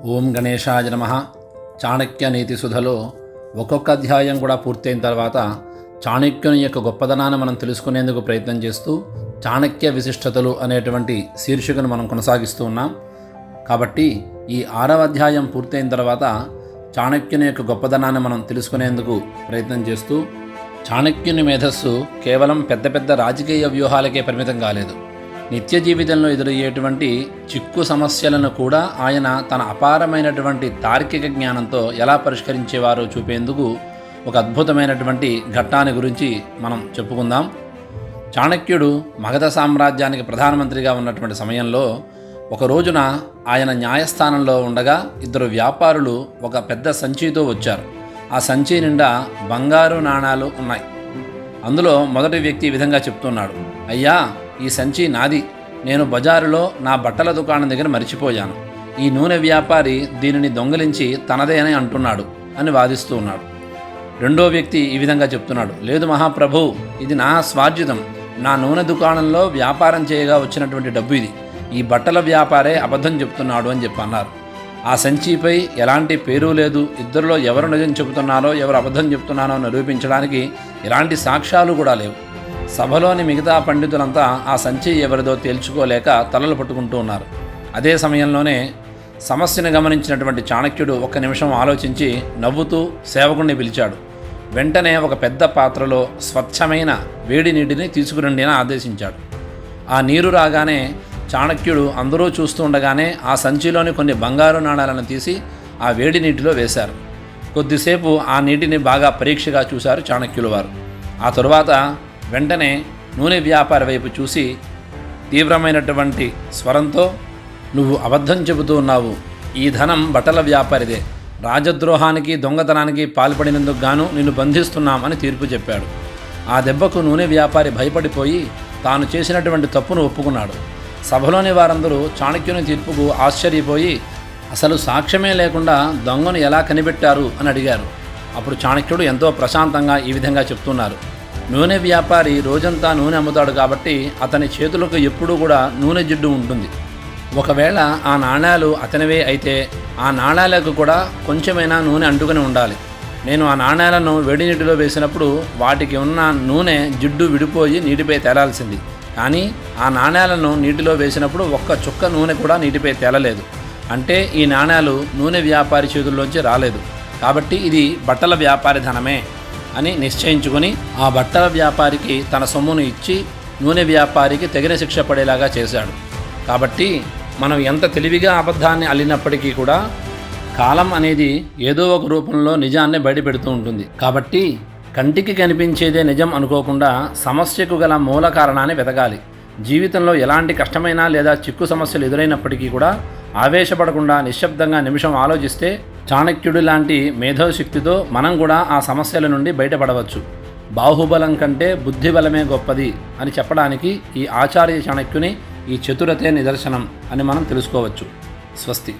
ఓం గణేశాయ నమః. చాణక్య నీతి సుధలో ఒక్కొక్క అధ్యాయం కూడా పూర్తయిన తర్వాత చాణక్యుని యొక్క గొప్పదనాన్ని మనం తెలుసుకునేందుకు ప్రయత్నం చేస్తూ చాణక్య విశిష్టతలు అనేటువంటి శీర్షికను మనం కొనసాగిస్తూ ఉన్నాం. కాబట్టి ఈ 6వ అధ్యాయం పూర్తయిన తర్వాత చాణక్యుని యొక్క గొప్పదనాన్ని మనం తెలుసుకునేందుకు ప్రయత్నం చేస్తూ చాణక్యుని మేధస్సు కేవలం పెద్ద పెద్ద రాజకీయ వ్యూహాలకే పరిమితం కాలేదు. నిత్య జీవితంలో ఎదురయ్యేటువంటి చిక్కు సమస్యలను కూడా ఆయన తన అపారమైనటువంటి తార్కిక జ్ఞానంతో ఎలా పరిష్కరించేవారో చూపేందుకు ఒక అద్భుతమైనటువంటి ఘట్టాన్ని గురించి మనం చెప్పుకుందాం. చాణక్యుడు మగధ సామ్రాజ్యానికి ప్రధానమంత్రిగా ఉన్నటువంటి సమయంలో ఒక రోజున ఆయన న్యాయస్థానంలో ఉండగా 2 వ్యాపారులు ఒక పెద్ద సంచితో వచ్చారు. ఆ సంచి నిండా బంగారు నాణాలు ఉన్నాయి. అందులో మొదటి వ్యక్తి ఈ విధంగా చెప్తున్నాడు, అయ్యా, ఈ సంచి నాది. నేను బజారులో నా బట్టల దుకాణం దగ్గర మరిచిపోయాను. ఈ నూనె వ్యాపారి దీనిని దొంగిలించి తనదే అని అంటున్నాడు అని వాదిస్తూ ఉన్నాడు. రెండో వ్యక్తి ఈ విధంగా చెప్తున్నాడు, లేదు మహాప్రభు, ఇది నా స్వార్జితం. నా నూనె దుకాణంలో వ్యాపారం చేయగా వచ్చినటువంటి డబ్బు ఇది. ఈ బట్టల వ్యాపారే అబద్ధం చెప్తున్నాడు అని చెప్పి అన్నారు. ఆ సంచిపై ఎలాంటి పేరు లేదు. ఇద్దరిలో ఎవరు నిజం చెబుతున్నారో ఎవరు అబద్ధం చెప్తున్నారో నిరూపించడానికి ఎలాంటి సాక్ష్యాలు కూడా లేవు. సభలోని మిగతా పండితులంతా ఆ సంచి ఎవరిదో తేల్చుకోలేక తలలు పట్టుకుంటూ ఉన్నారు. అదే సమయంలోనే సమస్యను గమనించినటువంటి చాణక్యుడు 1 నిమిషం ఆలోచించి నవ్వుతూ సేవకుణ్ణి పిలిచాడు. వెంటనే ఒక పెద్ద పాత్రలో స్వచ్ఛమైన వేడి నీటిని తీసుకురండి అని ఆదేశించాడు. ఆ నీరు రాగానే చాణక్యుడు అందరూ చూస్తూ ఉండగానే ఆ సంచిలోని కొన్ని బంగారు నాణాలను తీసి ఆ వేడి నీటిలో వేశారు. కొద్దిసేపు ఆ నీటిని బాగా పరీక్షగా చూశారు చాణక్యులు వారు. ఆ తరువాత వెంటనే నూనె వ్యాపారి వైపు చూసి తీవ్రమైనటువంటి స్వరంతో, నువ్వు అబద్ధం చెబుతూ ఉన్నావు. ఈ ధనం బట్టల వ్యాపారిదే. రాజద్రోహానికి దొంగతనానికి పాల్పడినందుకు గాను నిన్ను బంధిస్తున్నామని తీర్పు చెప్పాడు. ఆ దెబ్బకు నూనె వ్యాపారి భయపడిపోయి తాను చేసినటువంటి తప్పును ఒప్పుకున్నాడు. సభలోని వారందరూ చాణక్యుని తీర్పుకు ఆశ్చర్యపోయి అసలు సాక్ష్యమే లేకుండా దొంగను ఎలా కనిపెట్టారు అని అడిగారు. అప్పుడు చాణక్యుడు ఎంతో ప్రశాంతంగా ఈ విధంగా చెప్తున్నారు, నూనె వ్యాపారి రోజంతా నూనె అమ్ముతాడు కాబట్టి అతని చేతులకు ఎప్పుడూ కూడా నూనె జిడ్డు ఉంటుంది. ఒకవేళ ఆ నాణాలు అతనివే అయితే ఆ నాణాలకు కూడా కొంచెమైనా నూనె అంటుకుని ఉండాలి. నేను ఆ నాణాలను వేడి నీటిలో వేసినప్పుడు వాటికి ఉన్న నూనె జిడ్డు విడిపోయి నీటిపై తేలాల్సింది. కానీ ఆ నాణాలను నీటిలో వేసినప్పుడు ఒక్క చుక్క నూనె కూడా నీటిపై తేలలేదు. అంటే ఈ నాణాలు నూనె వ్యాపారి చేతుల్లోంచి రాలేదు. కాబట్టి ఇది బట్టల వ్యాపారి ధనమే అని నిశ్చయించుకొని ఆ బట్టల వ్యాపారికి తన సొమ్మును ఇచ్చి నూనె వ్యాపారికి తగిన శిక్ష పడేలాగా చేశాడు. కాబట్టి మనం ఎంత తెలివిగా అబద్ధాన్ని అల్లినప్పటికీ కూడా కాలం అనేది ఏదో ఒక రూపంలో నిజాన్ని బయటపెడుతూ ఉంటుంది. కాబట్టి కంటికి కనిపించేదే నిజం అనుకోకుండా సమస్యకు గల మూల కారణాన్ని వెతకాలి. జీవితంలో ఎలాంటి కష్టమైన లేదా చిక్కు సమస్యలు ఎదురైనప్పటికీ కూడా ఆవేశపడకుండా నిశ్శబ్దంగా నిమిషం ఆలోచిస్తే చాణక్యుడి లాంటి మేధోశక్తితో మనం కూడా ఆ సమస్యల నుండి బయటపడవచ్చు. బాహుబలం కంటే బుద్ధిబలమే గొప్పది అని చెప్పడానికి ఈ ఆచార్య చాణక్యుని ఈ చతురతే నిదర్శనం అని మనం తెలుసుకోవచ్చు. స్వస్తి.